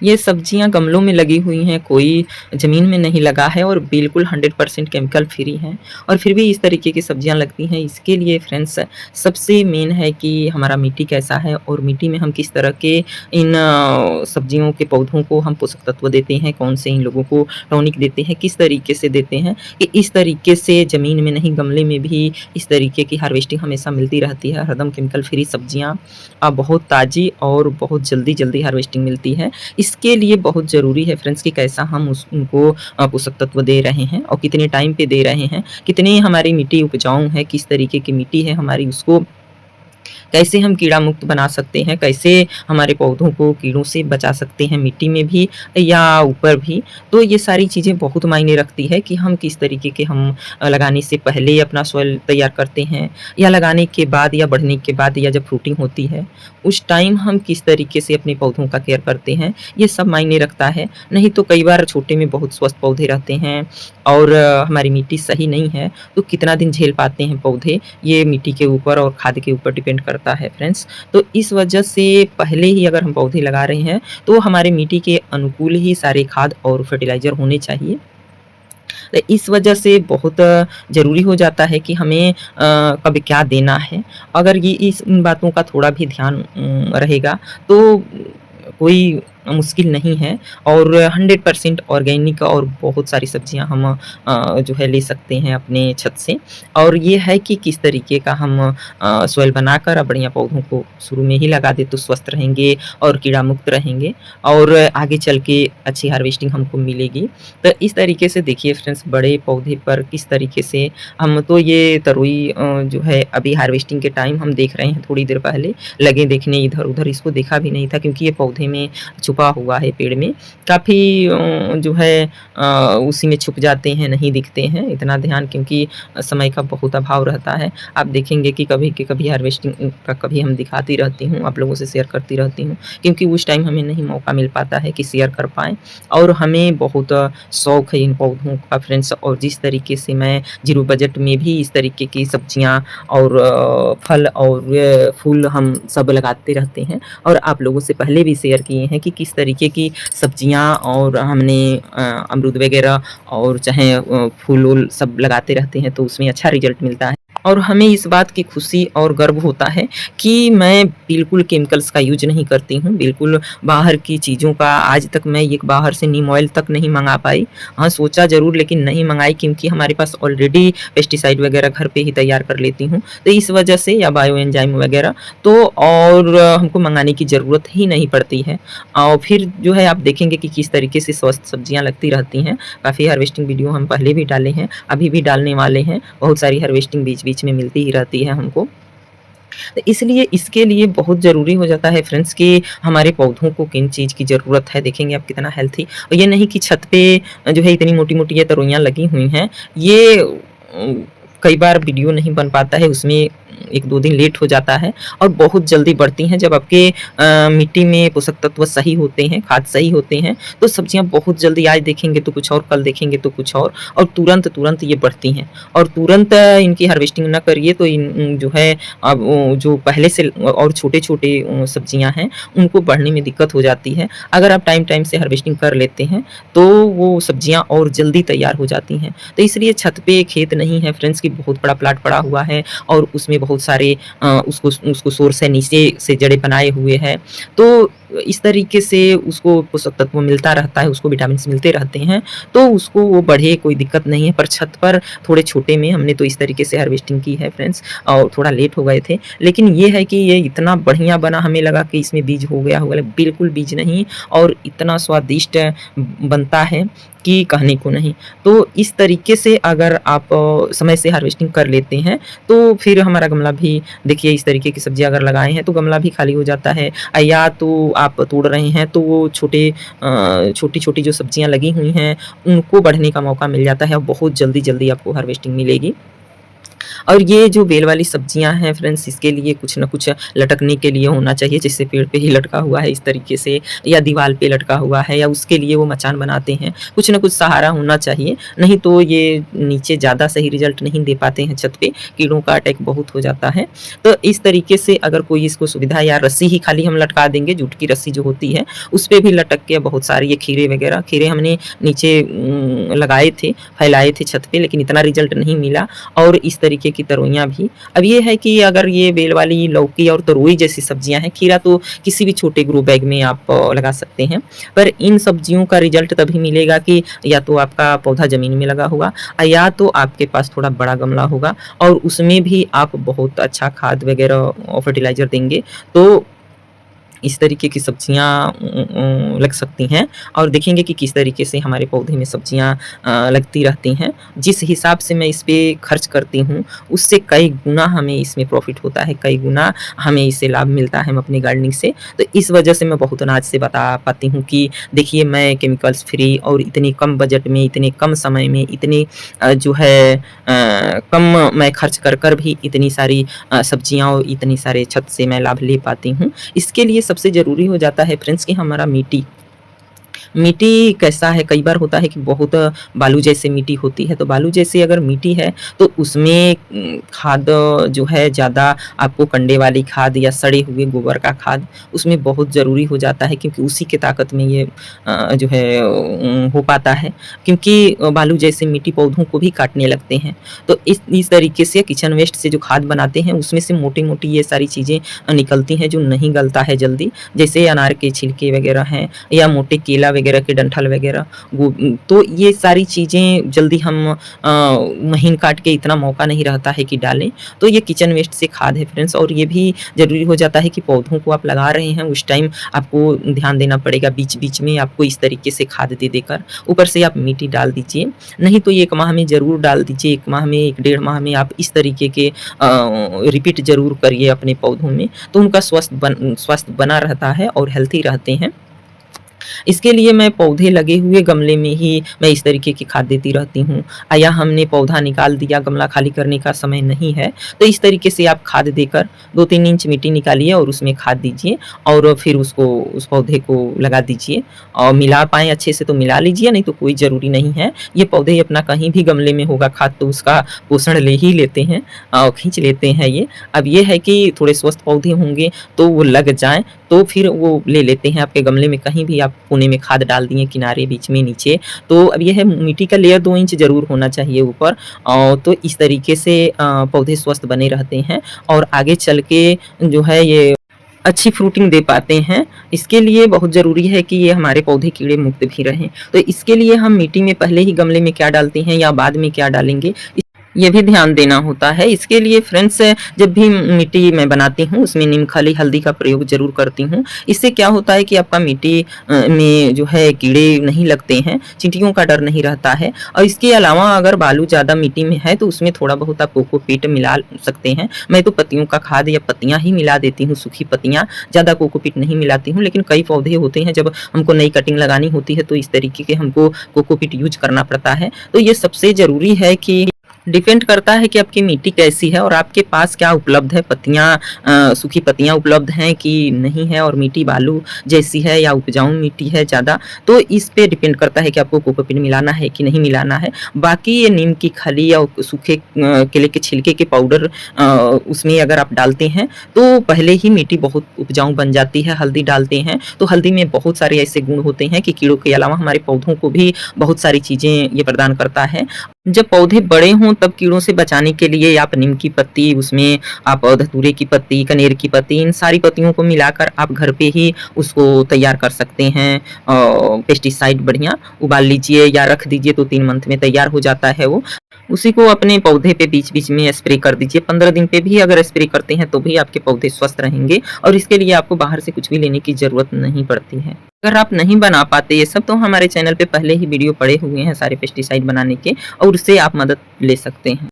ये सब्जियाँ गमलों में लगी हुई हैं, कोई ज़मीन में नहीं लगा है और बिल्कुल 100% केमिकल फ्री हैं और फिर भी इस तरीके की सब्जियाँ लगती हैं। इसके लिए फ्रेंड्स सबसे मेन है कि हमारा मिट्टी कैसा है और मिट्टी में हम किस तरह के इन सब्जियों के पौधों को हम पोषक तत्व देते हैं, कौन से इन लोगों को टॉनिक देते हैं, किस तरीके से देते हैं कि इस तरीके से ज़मीन में नहीं गमले में भी इस तरीके की हार्वेस्टिंग हमेशा मिलती रहती है। हरदम केमिकल फ्री सब्जियाँ बहुत ताज़ी और बहुत जल्दी-जल्दी हार्वेस्टिंग मिलती है। इसके लिए बहुत ज़रूरी है फ्रेंड्स कि कैसा हम उनको पोषक तत्व दे रहे हैं और कितने टाइम पे दे रहे हैं, कितनी हमारी मिट्टी उपजाऊ है, किस तरीके की मिट्टी है हमारी, उसको कैसे हम कीड़ा मुक्त बना सकते हैं, कैसे हमारे पौधों को कीड़ों से बचा सकते हैं मिट्टी में भी या ऊपर भी। तो ये सारी चीज़ें बहुत मायने रखती है कि हम किस तरीके के हम लगाने से पहले अपना सॉइल तैयार करते हैं या लगाने के बाद या बढ़ने के बाद या जब फ्रूटिंग होती है, उस टाइम हम किस तरीके से अपने पौधों का केयर करते हैं, ये सब मायने रखता है। नहीं तो कई बार छोटे में बहुत स्वस्थ पौधे रहते हैं और हमारी मिट्टी सही नहीं है, तो कितना दिन झेल पाते हैं पौधे, ये मिट्टी के ऊपर और खाद के ऊपर डिपेंड करता है फ्रेंड्स। तो इस वजह से पहले ही अगर हम पौधे लगा रहे हैं, तो हमारे मिट्टी के अनुकूल ही सारे खाद और फर्टिलाइज़र होने चाहिए। तो इस वजह से बहुत ज़रूरी हो जाता है कि हमें कब क्या देना है। अगर ये इन बातों का थोड़ा भी ध्यान रहेगा तो कोई मुश्किल नहीं है और 100% ऑर्गेनिक और बहुत सारी सब्जियां हम जो है ले सकते हैं अपने छत से। और ये है कि किस तरीके का हम सॉइल बनाकर बढ़िया पौधों को शुरू में ही लगा दे तो स्वस्थ रहेंगे और कीड़ा मुक्त रहेंगे और आगे चल के अच्छी हार्वेस्टिंग हमको मिलेगी। तो इस तरीके से देखिए फ्रेंड्स, बड़े पौधे पर किस तरीके से हम तो ये तरोई जो है अभी हार्वेस्टिंग के टाइम हम देख रहे हैं, थोड़ी देर पहले लगे देखने इधर-उधर, इसको देखा भी नहीं था क्योंकि ये पौधे में छुपा हुआ है पेड़ में। काफ़ी जो है उसी में छुप जाते हैं, नहीं दिखते हैं इतना ध्यान क्योंकि समय का बहुत अभाव रहता है। आप देखेंगे कि कभी के कभी हार्वेस्टिंग का कभी हम दिखाती रहती हूँ, आप लोगों से शेयर करती रहती हूँ क्योंकि उस टाइम हमें नहीं मौका मिल पाता है कि शेयर कर पाएँ और हमें बहुत शौक है इन पौधों का फ्रेंड्स। और जिस तरीके से मैं ज़ीरो बजट में भी इस तरीके की सब्जियाँ और फल और फूल हम सब लगाते रहते हैं और आप लोगों से पहले भी शेयर किए हैं कि किस तरीके की सब्जियाँ और हमने अमरूद वगैरह और चाहे फूल-वूल सब लगाते रहते हैं तो उसमें अच्छा रिज़ल्ट मिलता है। और हमें इस बात की खुशी और गर्व होता है कि मैं बिल्कुल केमिकल्स का यूज़ नहीं करती हूँ, बिल्कुल बाहर की चीज़ों का आज तक मैं एक बाहर से नीम ऑयल तक नहीं मँगा पाई। हाँ, सोचा ज़रूर लेकिन नहीं मँगाई क्योंकि हमारे पास ऑलरेडी पेस्टिसाइड वगैरह घर पे ही तैयार कर लेती हूँ। तो इस वजह से या बायो एंजाइम वगैरह तो और हमको मँगाने की ज़रूरत ही नहीं पड़ती है। और फिर जो है आप देखेंगे कि किस तरीके से स्वस्थ सब्जियाँ लगती रहती हैं। काफ़ी हार्वेस्टिंग वीडियो हम पहले भी डाले हैं, अभी भी डालने वाले हैं। बहुत सारी हार्वेस्टिंग बीच-बीच में मिलती ही रहती है हमको। तो इसलिए इसके लिए बहुत ज़रूरी हो जाता है फ्रेंड्स कि हमारे पौधों को किन चीज़ की ज़रूरत है। देखेंगे आप कितना हेल्थी और ये नहीं कि छत पे जो है इतनी मोटी-मोटी ये तरोइयाँ लगी हुई हैं। ये कई बार वीडियो नहीं बन पाता है, उसमें 1-2 दिन लेट हो जाता है और बहुत जल्दी बढ़ती हैं। जब आपके मिट्टी में पोषक तत्व सही होते हैं, खाद सही होते हैं, तो सब्जियाँ बहुत जल्दी आज देखेंगे तो कुछ और, कल देखेंगे तो कुछ और तुरंत-तुरंत ये बढ़ती हैं। और तुरंत इनकी हार्वेस्टिंग ना करिए तो इन जो है अब जो पहले से और छोटे-छोटे सब्जियाँ हैं, उनको बढ़ने में दिक्कत हो जाती है। अगर आप टाइम-टाइम से हार्वेस्टिंग कर लेते हैं, तो वो सब्जियाँ और जल्दी तैयार हो जाती हैं। तो इसलिए छत पे खेत नहीं है फ्रेंड्स कि बहुत बड़ा प्लॉट पड़ा हुआ है और उसमें बहुत सारे उसको सोर्स है नीचे से जड़ें बनाए हुए हैं। तो इस तरीके से उसको पोषक तत्व मिलता रहता है, उसको विटामिन्स मिलते रहते हैं, तो उसको वो बढ़े कोई दिक्कत नहीं है। पर छत पर थोड़े छोटे में हमने तो इस तरीके से हार्वेस्टिंग की है फ्रेंड्स और थोड़ा लेट हो गए थे। लेकिन ये है कि ये इतना बढ़िया बना, हमें लगा कि इसमें बीज हो गया होगा, बिल्कुल बीज नहीं और इतना स्वादिष्ट बनता है कि कहने को नहीं। तो इस तरीके से अगर आप समय से हार्वेस्टिंग कर लेते हैं, तो फिर हमारा गमला भी देखिए इस तरीके की सब्ज़ी अगर लगाए हैं, तो गमला भी खाली हो जाता है। या तो आप तोड़ रहे हैं, तो वो छोटी-छोटी जो सब्जियाँ लगी हुई हैं, उनको बढ़ने का मौका मिल जाता है और बहुत जल्दी-जल्दी आपको हार्वेस्टिंग मिलेगी। और ये जो बेल वाली सब्जियां हैं फ्रेंड्स, इसके लिए कुछ ना कुछ लटकने के लिए होना चाहिए, जैसे पेड़ पे ही लटका हुआ है इस तरीके से, या दीवार पे लटका हुआ है, या उसके लिए वो मचान बनाते हैं, कुछ ना कुछ सहारा होना चाहिए, नहीं तो ये नीचे ज़्यादा सही रिजल्ट नहीं दे पाते हैं छत पे, कीड़ों का अटैक बहुत हो जाता है। तो इस तरीके से अगर कोई इसको सुविधा, या रस्सी ही खाली हम लटका देंगे, जूट की रस्सी जो होती है उस पे भी लटक के बहुत सारी ये खीरे वगैरह, खीरे हमने नीचे लगाए थे, फैलाए थे छत पे, लेकिन इतना रिजल्ट नहीं मिला, और इस तरीके की तरोइयाँ भी। अब ये है कि अगर ये बेल वाली लौकी और तरोई जैसी सब्जियां हैं, खीरा तो किसी भी छोटे ग्रो बैग में आप लगा सकते हैं, पर इन सब्जियों का रिजल्ट तभी मिलेगा कि या तो आपका पौधा ज़मीन में लगा होगा, या तो आपके पास थोड़ा बड़ा गमला होगा और उसमें भी आप बहुत अच्छा खाद वगैरह और फर्टिलाइज़र देंगे, तो इस तरीके की सब्जियाँ लग सकती हैं, और देखेंगे कि किस तरीके से हमारे पौधे में सब्जियाँ लगती रहती हैं। जिस हिसाब से मैं इस पे खर्च करती हूँ, उससे कई गुना हमें इसमें प्रॉफ़िट होता है, कई गुना हमें इससे लाभ मिलता है अपनी गार्डनिंग से। तो इस वजह से मैं बहुत अनाज से बता पाती हूँ कि देखिए, मैं केमिकल्स फ्री और इतने कम बजट में, इतने कम समय में, इतने जो है कम मैं खर्च कर भी इतनी सारी सब्जियाँ और इतनी सारे छत से मैं लाभ ले पाती हूँ। इसके लिए सबसे ज़रूरी हो जाता है फ्रेंड्स कि हमारा मिट्टी कैसा है। कई बार होता है कि बहुत बालू जैसे मिट्टी होती है, तो बालू जैसी अगर मिट्टी है तो उसमें खाद जो है ज़्यादा आपको कंडे वाली खाद या सड़े हुए गोबर का खाद उसमें बहुत ज़रूरी हो जाता है, क्योंकि उसी के ताकत में ये जो है हो पाता है, क्योंकि बालू जैसी मिट्टी पौधों को भी काटने लगते हैं। तो इस तरीके से किचन वेस्ट से जो खाद बनाते हैं उसमें से मोटी-मोटी ये सारी चीज़ें निकलती हैं जो नहीं गलता है जल्दी, जैसे अनार के छिलके वगैरह हैं, या मोटे केला वगैरह के डंठल वगैरह, वो तो ये सारी चीज़ें जल्दी हम महीन काट के इतना मौका नहीं रहता है कि डालें, तो ये किचन वेस्ट से खाद है फ्रेंड्स। और ये भी ज़रूरी हो जाता है कि पौधों को आप लगा रहे हैं उस टाइम आपको ध्यान देना पड़ेगा, बीच-बीच में आपको इस तरीके से खाद दे देकर ऊपर से आप मिट्टी डाल दीजिए, नहीं तो 1 माह में ज़रूर डाल दीजिए, 1 माह में 1 डेढ़ माह में आप इस तरीके के रिपीट ज़रूर करिए अपने पौधों में, तो उनका स्वास्थ्य बना रहता है और हेल्थी रहते हैं। इसके लिए मैं पौधे लगे हुए गमले में ही मैं इस तरीके की खाद देती रहती हूँ, या हमने पौधा निकाल दिया, गमला खाली करने का समय नहीं है, तो इस तरीके से आप खाद देकर 2-3 इंच मिट्टी निकालिए और उसमें खाद दीजिए, और फिर उसको उस पौधे को लगा दीजिए, और मिला पाएँ अच्छे से तो मिला लीजिए, नहीं तो कोई ज़रूरी नहीं है। ये पौधे अपना कहीं भी गमले में होगा खाद तो उसका पोषण ले ही लेते हैं, खींच लेते हैं ये। अब ये है कि थोड़े स्वस्थ पौधे होंगे तो वो लग जाएँ, तो फिर वो ले लेते हैं आपके गमले में, कहीं भी आप कोने में खाद डाल दिए, किनारे, बीच में, नीचे। तो अब ये है मिट्टी का लेयर 2 इंच ज़रूर होना चाहिए ऊपर, तो इस तरीके से पौधे स्वस्थ बने रहते हैं और आगे चल के जो है ये अच्छी फ्रूटिंग दे पाते हैं। इसके लिए बहुत ज़रूरी है कि ये हमारे पौधे कीड़े मुक्त भी रहें। तो इसके लिए हम मिट्टी में पहले ही गमले में क्या डालते हैं या बाद में क्या डालेंगे, ये भी ध्यान देना होता है। इसके लिए फ्रेंड्स, जब भी मिट्टी मैं बनाती हूँ उसमें नीम खली हल्दी का प्रयोग ज़रूर करती हूँ। इससे क्या होता है कि आपका मिट्टी में जो है कीड़े नहीं लगते हैं, चींटियों का डर नहीं रहता है। और इसके अलावा अगर बालू ज़्यादा मिट्टी में है तो उसमें थोड़ा बहुत आप कोकोपीट मिला सकते हैं। मैं तो पत्तियों का खाद या पत्तियाँ ही मिला देती हूँ, सूखी पत्तियाँ, ज़्यादा कोकोपीट नहीं मिलाती हूँ। लेकिन कई पौधे होते हैं जब हमको नई कटिंग लगानी होती है तो इस तरीके के हमको कोकोपीट यूज करना पड़ता है। तो ये सबसे ज़रूरी है कि डिपेंड करता है कि आपकी मिट्टी कैसी है और आपके पास क्या उपलब्ध है, पत्तियाँ सूखी पत्तियाँ उपलब्ध हैं कि नहीं है, और मिट्टी बालू जैसी है या उपजाऊ मिट्टी है ज़्यादा, तो इस पे डिपेंड करता है कि आपको कोकोपीट मिलाना है कि नहीं मिलाना है। बाकी ये नीम की खली या सूखे केले के छिलके के पाउडर उसमें अगर आप डालते हैं तो पहले ही मिट्टी बहुत उपजाऊ बन जाती है। हल्दी डालते हैं तो हल्दी में बहुत सारे ऐसे गुण होते हैं कि कीड़ों के अलावा हमारे पौधों को भी बहुत सारी चीज़ें ये प्रदान करता है। जब पौधे बड़े हों तब कीड़ों से बचाने के लिए आप नीम की पत्ती, उसमें आप धतूरे की पत्ती, कनेर की पत्ती, इन सारी पत्तियों को मिलाकर आप घर पे ही उसको तैयार कर सकते हैं। पेस्टिसाइड बढ़िया उबाल लीजिए या रख दीजिए, तो 3 मंथ में तैयार हो जाता है वो। उसी को अपने पौधे पे बीच-बीच में स्प्रे कर दीजिए। 15 दिन पे भी अगर स्प्रे करते हैं तो भी आपके पौधे स्वस्थ रहेंगे, और इसके लिए आपको बाहर से कुछ भी लेने की ज़रूरत नहीं पड़ती है। अगर आप नहीं बना पाते ये सब, तो हमारे चैनल पे पहले ही वीडियो पड़े हुए हैं सारे पेस्टिसाइड बनाने के, और उससे आप मदद ले सकते हैं।